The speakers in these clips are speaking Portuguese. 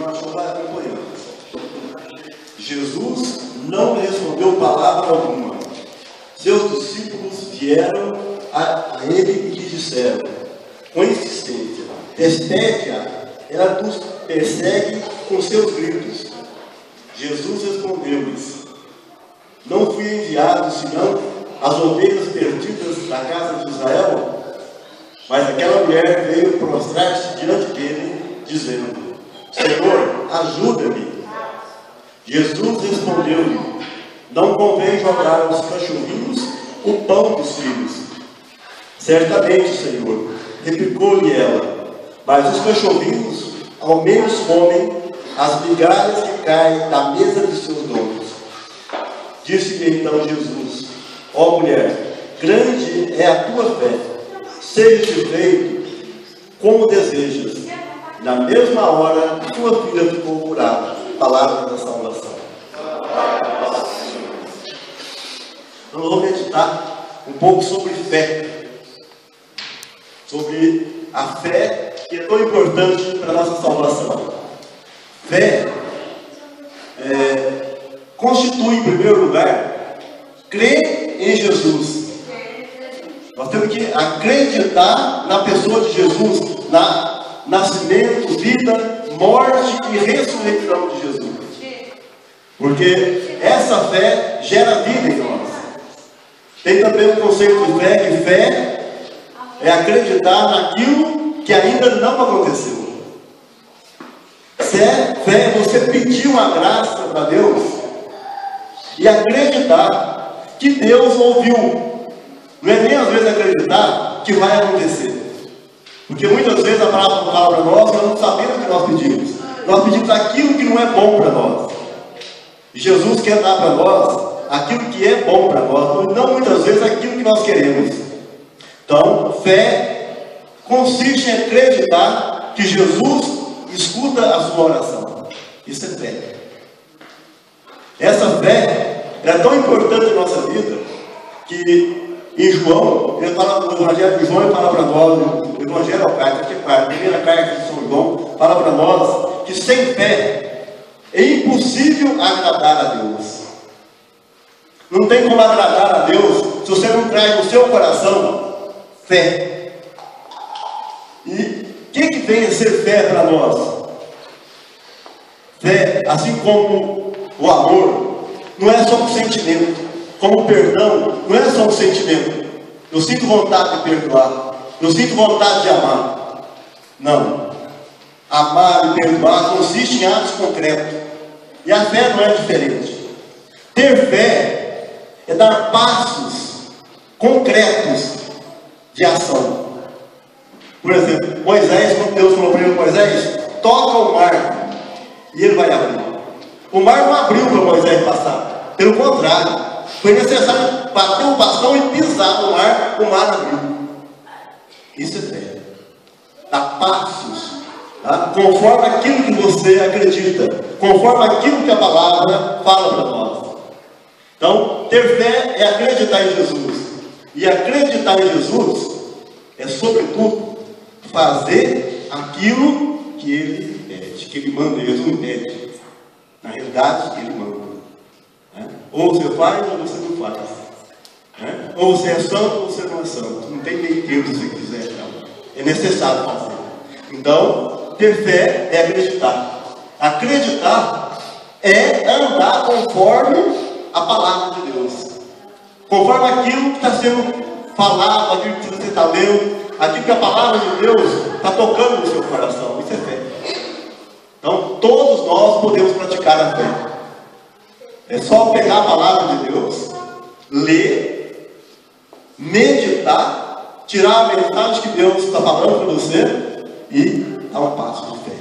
não achou, vai acompanhando. Jesus não respondeu palavra alguma. Seus discípulos vieram a ele e lhe disseram, com insistência, despede-a, ela nos persegue com seus gritos. Jesus respondeu-lhes, não fui enviado senão as ovelhas perdidas da casa de Israel? Mas aquela mulher veio prostrar-se diante dele, dizendo, Senhor, ajuda-me. Jesus respondeu-lhe, não convém jogar aos cachorrinhos o pão dos filhos. Certamente, Senhor, replicou-lhe ela, mas os cachorrinhos ao menos comem as migalhas que caem da mesa de seus donos. Disse-lhe então Jesus, ó mulher, grande é a tua fé, seja feito como desejas. Na mesma hora, tua filha ficou curada. Palavra da salvação. Nós vamos meditar um pouco sobre fé. Sobre a fé que é tão importante para a nossa salvação. Fé constitui, em primeiro lugar, crer em Jesus. Nós temos que acreditar na pessoa de Jesus, na nascimento, vida, morte e ressurreição de Jesus. Porque essa fé gera vida em nós. Tem também o conceito de fé, que fé é acreditar naquilo que ainda não aconteceu. Fé é você pedir uma graça para Deus e acreditar que Deus ouviu. Não é nem às vezes acreditar que vai acontecer. Porque muitas vezes a palavra fala para nós, nós não sabemos o que nós pedimos. Nós pedimos aquilo que não é bom para nós. E Jesus quer dar para nós aquilo que é bom para nós, não muitas vezes aquilo que nós queremos. Então, fé consiste em acreditar que Jesus escuta a sua oração. Isso é fé. Essa fé é tão importante na nossa vida que em João, ele fala, no Evangelho de João, ele fala para nós, no Evangelho ao Carta, a primeira carta de São João, fala para nós que sem fé é impossível agradar a Deus. Não tem como agradar a Deus se você não traz no seu coração fé. E o que vem a ser fé para nós? Fé, assim como o amor, não é só um sentimento. Como o perdão, não é só um sentimento. Eu sinto vontade de perdoar. Eu sinto vontade de amar. Não. Amar e perdoar consiste em atos concretos. E a fé não é diferente. Ter fé é dar passos concretos de ação. Por exemplo, Moisés, quando Deus falou para ele, Moisés, toca o mar e ele vai abrir. O mar não abriu para Moisés passar. Pelo contrário, foi necessário bater o bastão e pisar no mar, o mar abriu. Isso é fé. Dá passos, tá? Conforme aquilo que você acredita, conforme aquilo que a palavra fala para nós. Então, ter fé é acreditar em Jesus. E acreditar em Jesus é, sobretudo, fazer aquilo que Ele pede, que Ele manda. Ele não pede. Na realidade, Ele manda. Ou você faz ou você não faz. Ou você é santo ou você não é santo. Não tem meio termo se você quiser. Não. É necessário fazer. Então, ter fé é acreditar. Acreditar é andar conforme a palavra de Deus. Conforme aquilo que está sendo falado, aquilo que você está lendo, aquilo que a palavra de Deus está tocando no seu coração. Isso é fé. Então, todos nós podemos praticar a fé. É só pegar a palavra de Deus, ler, meditar, tirar a mensagem que Deus está falando para você e dar um passo de fé.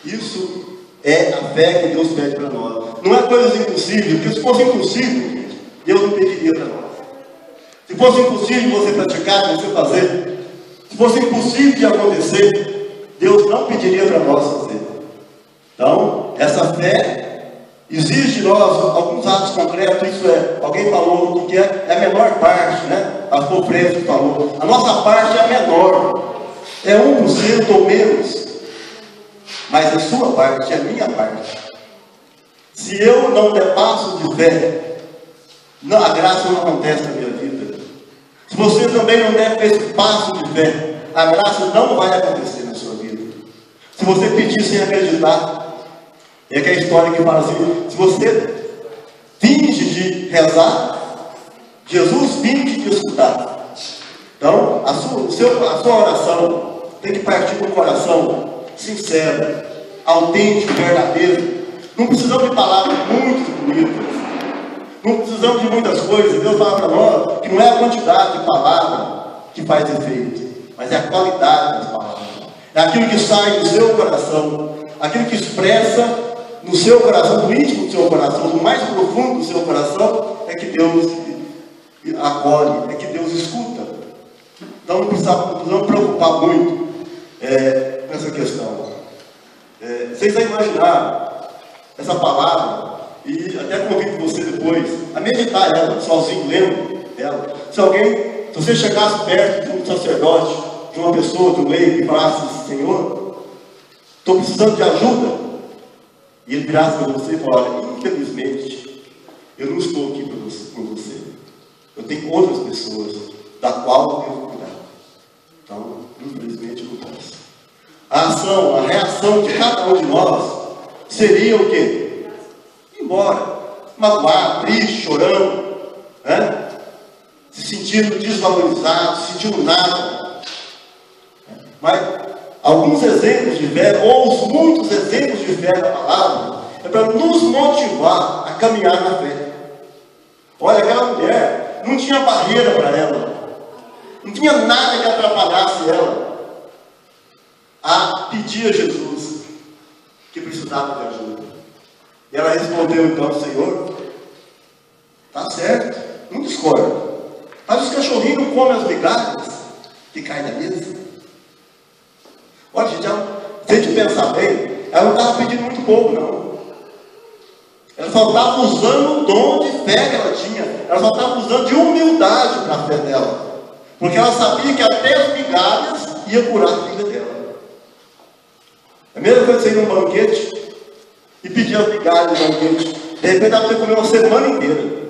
Isso é a fé que Deus pede para nós. Não é coisa impossível, porque se fosse impossível, Deus não pediria para nós. Se fosse impossível você praticar, você fazer, se fosse impossível de acontecer, Deus não pediria para nós fazer. Então, essa fé exige de nós alguns atos concretos. Isso é, alguém falou que é a menor parte, né? A Fofresco falou, a nossa parte é a menor, é 1% ou menos. mas a sua parte é a minha parte. Se eu não der passo de fé, a graça não acontece na minha vida. Se você também não der esse passo de fé, a graça não vai acontecer na sua vida. Se você pedir sem acreditar, é aquela história que fala assim: se você finge de rezar, Jesus finge de escutar. Então, a sua oração tem que partir de um coração sincero, autêntico, verdadeiro. Não precisamos de palavras muito bonitas, não precisamos de muitas coisas. Deus fala para nós que não é a quantidade de palavras que faz efeito, mas é a qualidade das palavras. É aquilo que sai do seu coração, aquilo que expressa no seu coração, no íntimo do seu coração, no mais profundo do seu coração, é que Deus acolhe, é que Deus escuta. Então não precisamos preocupar muito com essa questão. Vocês vão imaginar essa palavra, e até convido você depois a meditar ela, sozinho, lendo ela. Se você chegasse perto de um sacerdote, de uma pessoa, de um leigo, e falasse: Senhor, estou precisando de ajuda, e ele virasse para você e falasse: infelizmente, eu não estou aqui por você. Eu tenho outras pessoas da qual eu devo cuidar. Então, infelizmente, eu não posso. A reação de cada um de nós seria o quê? Ir embora, magoado, triste, chorando, né? Se sentindo desvalorizado, se sentindo nada. Mas alguns exemplos de fé, ou os muitos exemplos de fé da palavra, é para nos motivar a caminhar na fé. Olha, aquela mulher não tinha barreira para ela, não tinha nada que atrapalhasse ela a pedir a Jesus que precisava de ajuda. E ela respondeu então: Senhor, tá certo, não discordo, mas os cachorrinhos não comem as migalhas que caem na mesa. Olha, gente, se a gente pensar bem, ela não estava pedindo muito pouco, não. Ela só estava usando o dom de fé que ela tinha. Ela só estava usando de humildade para a fé dela, porque ela sabia que até as migalhas ia curar a filha dela. É a mesma coisa você ir num banquete e pedir as migalhas no banquete. De repente dá para você comer uma semana inteira.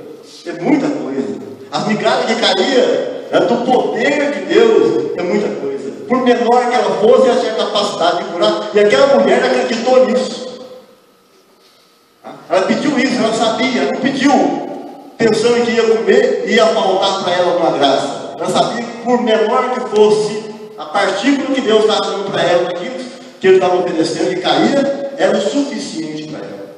É muita coisa. As migalhas que caíam do poder de Deus, é muita coisa. Por menor que ela fosse, ela tinha capacidade de curar. E aquela mulher acreditou nisso. Ela pediu isso, ela sabia. Ela não pediu pensando que ia comer e ia faltar para ela uma graça. Ela sabia que por menor que fosse a partícula que Deus estava dando para ela, aquilo que ele estava oferecendo e caía, era o suficiente para ela.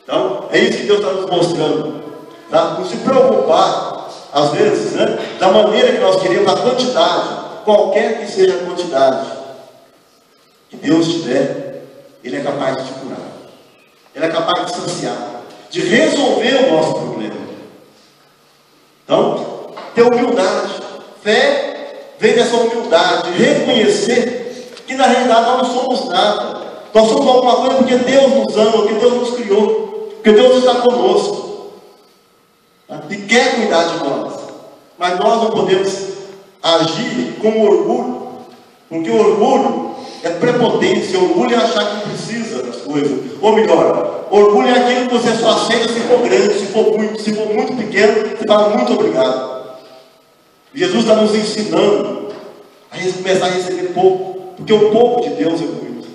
Então, é isso que Deus está nos mostrando. Tá? Não se preocupar, às vezes, né, da maneira que nós queremos, a quantidade, qualquer que seja a quantidade que Deus te der, Ele é capaz de te curar. Ele é capaz de saciar, de resolver o nosso problema. Então, ter humildade. Fé vem dessa humildade, de reconhecer que na realidade nós não somos nada. Nós somos alguma coisa porque Deus nos ama, porque Deus nos criou, porque Deus está conosco, tá? E quer cuidar de nós. Mas nós não podemos agir com orgulho, porque o orgulho é prepotência, orgulho é achar que não precisa das coisas. Ou melhor, orgulho é aquilo que você só aceita se for grande, se for muito pequeno, você fala muito obrigado. Jesus está nos ensinando a começar a receber pouco, porque o pouco de Deus é muito.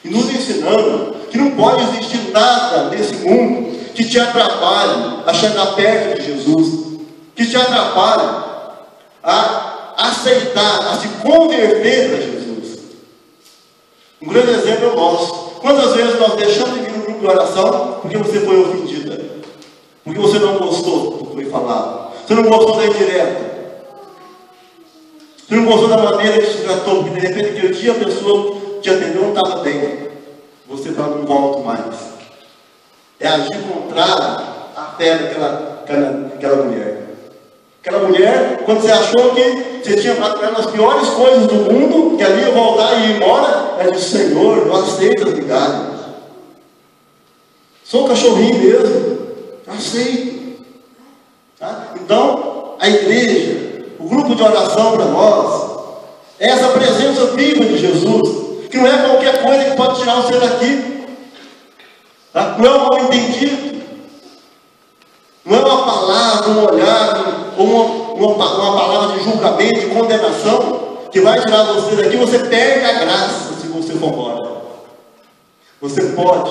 E nos ensinando que não pode existir nada nesse mundo que te atrapalhe a chegar perto de Jesus, que te atrapalhe a aceitar, a se converter para Jesus. Um grande exemplo é o nosso. Quantas vezes nós deixamos de vir no grupo de oração porque você foi ofendida, porque você não gostou do que foi falado, você não gostou da indireta, você não gostou da maneira que te tratou, porque de repente aquele dia a pessoa te atendeu não estava bem, você fala: não volto mais. É agir contrário à fé daquela mulher. Aquela mulher, quando você achou que você tinha falado para ela as piores coisas do mundo, que ali ia voltar e ir embora, ela disse: Senhor, eu aceito as migalhas. Sou cachorrinho mesmo, aceito. Tá? Então, a igreja, o grupo de oração para nós, é essa presença viva de Jesus, que não é qualquer coisa que pode tirar você daqui. Tá? Não é um mal entendido. Não é uma palavra, um olhar, ou uma palavra de julgamento, de condenação, que vai tirar você daqui. Você perde a graça se você for embora. Você pode,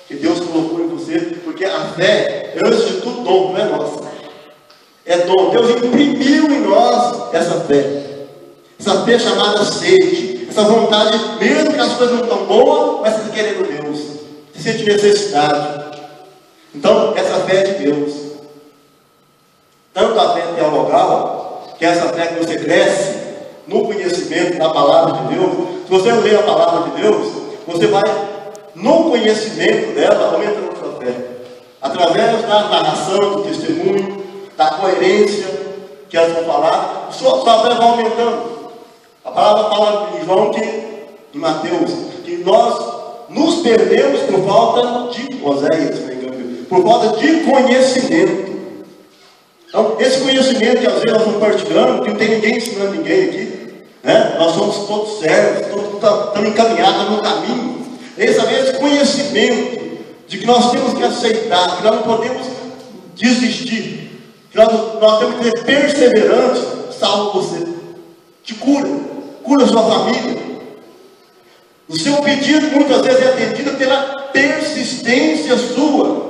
que Deus colocou em você, porque a fé é, antes de tudo, dom, não é nossa. É dom. Deus imprimiu em nós essa fé. Essa fé chamada sede. Essa vontade, mesmo que as coisas não estão boas, mas você querendo Deus. Você sente necessidade. Então, essa fé é de Deus. Tanto a fé teologal, que é essa fé que você cresce no conhecimento da palavra de Deus. Se você ler a palavra de Deus, você vai, no conhecimento dela, aumentando a sua fé. Através da narração, do testemunho, da coerência que elas vão falar, sua fé vai aumentando. A palavra fala em João, em Mateus, que nós nos perdemos por falta de Oséias, por falta de conhecimento. Então, esse conhecimento que às vezes nós estamos partilhando, que não tem ninguém ensinando ninguém aqui, né? Nós somos todos servos, todos estamos encaminhados no caminho. Esse conhecimento de que nós temos que aceitar, que nós não podemos desistir, que nós temos que ser perseverantes, salva você, te cura a sua família. O seu pedido muitas vezes é atendido pela persistência sua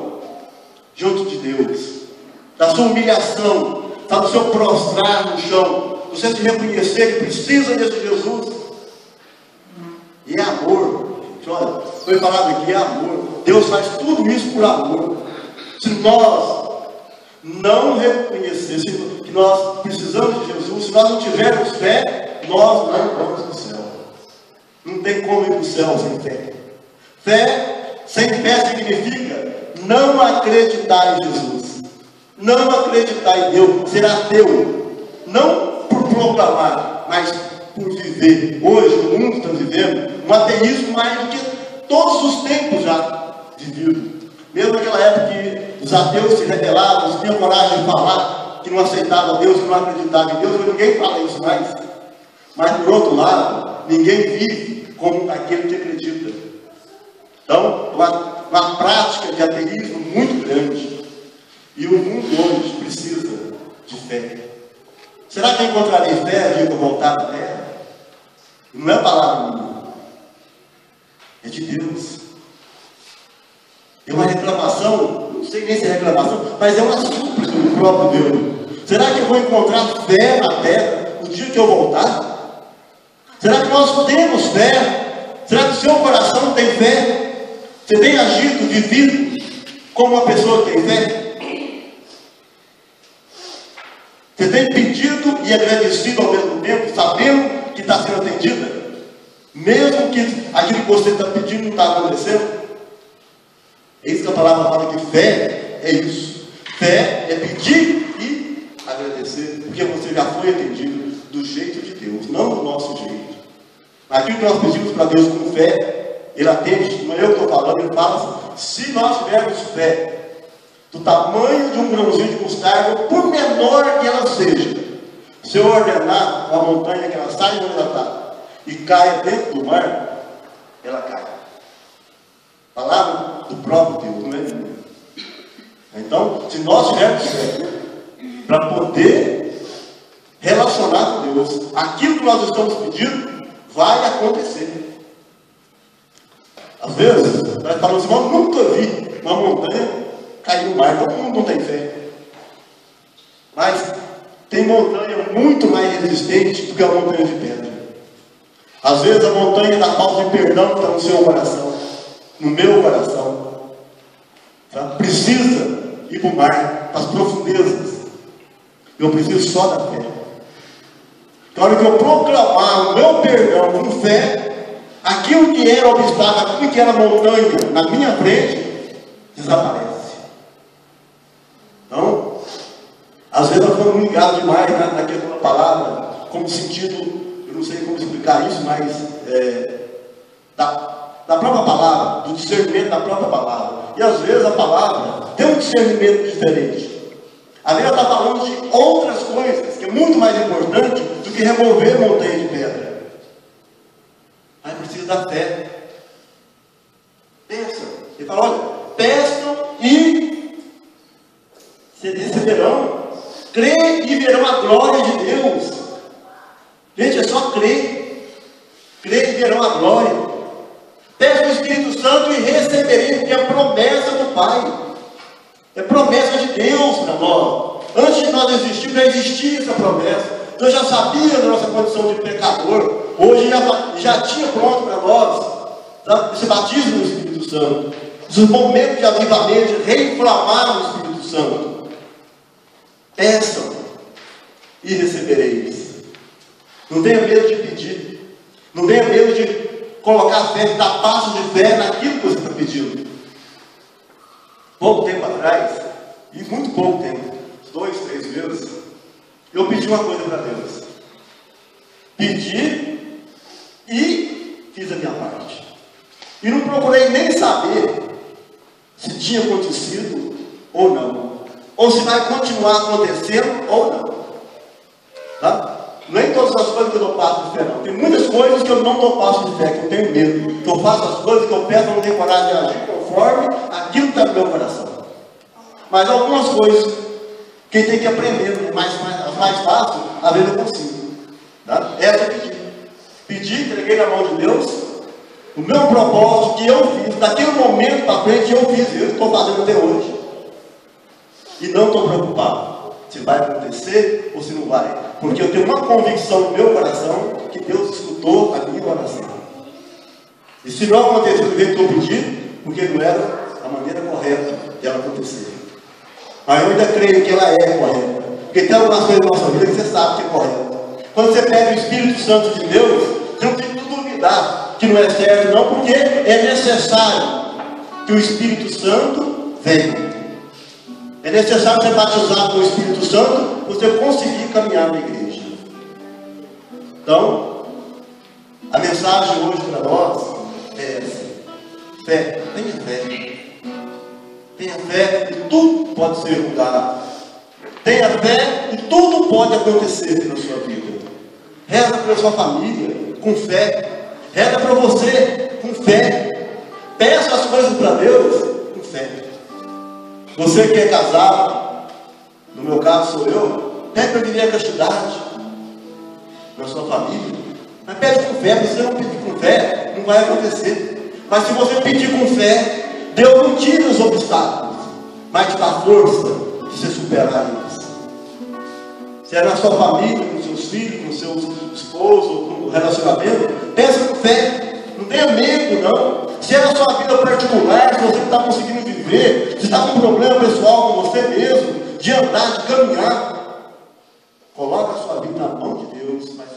junto de Deus, da sua humilhação, do seu prostrar no chão, você se reconhecer que precisa desse Jesus. E é amor, gente, olha, foi falado aqui, é amor. Deus faz tudo isso por amor. Se nós não reconhecermos que nós precisamos de Jesus, se nós não tivermos fé, nós não vamos para o céu. Não tem como ir para o céu sem fé. Fé, sem fé significa não acreditar em Jesus, não acreditar em Deus, ser ateu, não por proclamar, mas por viver. Hoje, no mundo que estamos vivendo, um ateísmo mais do que todos os tempos já vividos. Mesmo naquela época que os ateus se rebelavam, tinham coragem de falar que não aceitavam Deus, que não acreditavam em Deus, mas ninguém fala isso mais. Mas, por outro lado, ninguém vive como aquele que acredita. Então, uma prática de ateísmo muito grande. E o mundo hoje precisa de fé. Será que eu encontrarei fé dia que eu voltar à terra? Não é palavra minha, é de Deus. É uma reclamação, não sei nem se é reclamação, mas é uma súplica do próprio Deus. Será que eu vou encontrar fé na terra o dia que eu voltar? Será que nós temos fé? Será que o seu coração tem fé? Você tem agido, vivido como uma pessoa que tem fé? Você tem pedido e agradecido ao mesmo tempo, sabendo que está sendo atendida? Mesmo que aquilo que você está pedindo não está acontecendo? É isso que a palavra fala, que fé é isso. Fé é pedir e agradecer, porque você já foi atendido do jeito de Deus, não do nosso jeito. Aquilo que nós pedimos para Deus com fé, Ele atende. Não é eu que estou falando, Ele fala assim: se nós tivermos fé do tamanho de um grãozinho de mostarda, por menor que ela seja, se eu ordenar uma montanha que ela saia de onde ela está e caia dentro do mar, ela cai. Palavra do próprio Deus, não é minha. Então, se nós tivermos fé para poder relacionar com Deus, aquilo que nós estamos pedindo vai acontecer. Às vezes, nós falamos assim: eu nunca vi uma montanha cair no mar. Todo mundo não tem fé. Mas tem montanha muito mais resistente do que a montanha de pedra. Às vezes a montanha da falta de perdão está no seu coração, no meu coração. Tá? Precisa ir para o mar, para as profundezas. Eu preciso só da fé. Na hora que eu proclamar o meu perdão com fé, aquilo que era obstáculo, aquilo que era montanha na minha frente, desaparece. Então, às vezes nós estamos ligados demais naquela palavra, como sentido, eu não sei como explicar isso, mas da própria palavra, do discernimento da própria palavra. E às vezes a palavra tem um discernimento diferente. Ali ela está falando de outras coisas, que é muito mais importante do que remover montanha de pedra. Aí precisa da crê e verão a glória de Deus. Gente, é só crer. Crer e verão a glória. Peça o Espírito Santo e receberei, porque é promessa do Pai. É promessa de Deus para nós. Antes de nós existirmos, já existia essa promessa. Então já sabia da nossa condição de pecador. Hoje já tinha pronto para nós, tá? Esse batismo no Espírito Santo. Os momentos de avivamento, de reinflamar o Espírito Santo. Peçam e recebereis. Não tenha medo de pedir. Não tenha medo de colocar fé, dar passo de fé naquilo que você está pedindo. Pouco tempo atrás, e muito pouco tempo, 2, 3 vezes, eu pedi uma coisa para Deus. Pedi e fiz a minha parte. E não procurei nem saber se tinha acontecido ou não. Ou se vai continuar acontecendo ou não. Tá? Nem todas as coisas que eu dou passo de fé, não. Tem muitas coisas que eu não dou passo de fé, que eu tenho medo. Que eu faço as coisas que eu peço, não tenho coragem de agir conforme aquilo que está no meu coração. Mas algumas coisas, quem tem que aprender, né? As mais fáceis, às vezes eu consigo. Tá? Essa eu pedi. Pedi, entreguei na mão de Deus. O meu propósito que eu fiz, daquele momento para frente, eu fiz. Eu estou fazendo até hoje. E não estou preocupado se vai acontecer ou se não vai. Porque eu tenho uma convicção no meu coração que Deus escutou a minha oração. E se não acontecer do jeito que eu pedi, porque não era a maneira correta de ela acontecer. Mas eu ainda creio que ela é correta. Porque tem algumas coisas na nossa vida que você sabe que é correta. Quando você pega o Espírito Santo de Deus, você não tem que duvidar que não é certo, não, porque é necessário que o Espírito Santo venha. É necessário ser batizado com o Espírito Santo para você conseguir caminhar na igreja. Então, a mensagem hoje para nós é essa: fé, tenha fé. Tenha fé e tudo pode ser mudado. Tenha fé e tudo pode acontecer na sua vida. Reza pela sua família com fé. Reza para você com fé. Peça as coisas para Deus com fé. Você que é casado, no meu caso sou eu, pede para viver a castidade na sua família. Mas pede com fé. Se você não pedir com fé, não vai acontecer. Mas se você pedir com fé, Deus não tira os obstáculos, mas te dá força de você superar eles. Se é na sua família, com seus filhos, com seu esposo, com o relacionamento, pensa com fé. Não tenha medo, não. Se é na sua vida particular, se você não está conseguindo viver, se está com um problema pessoal com você mesmo, de andar, de caminhar, coloca a sua vida na mão de Deus, mas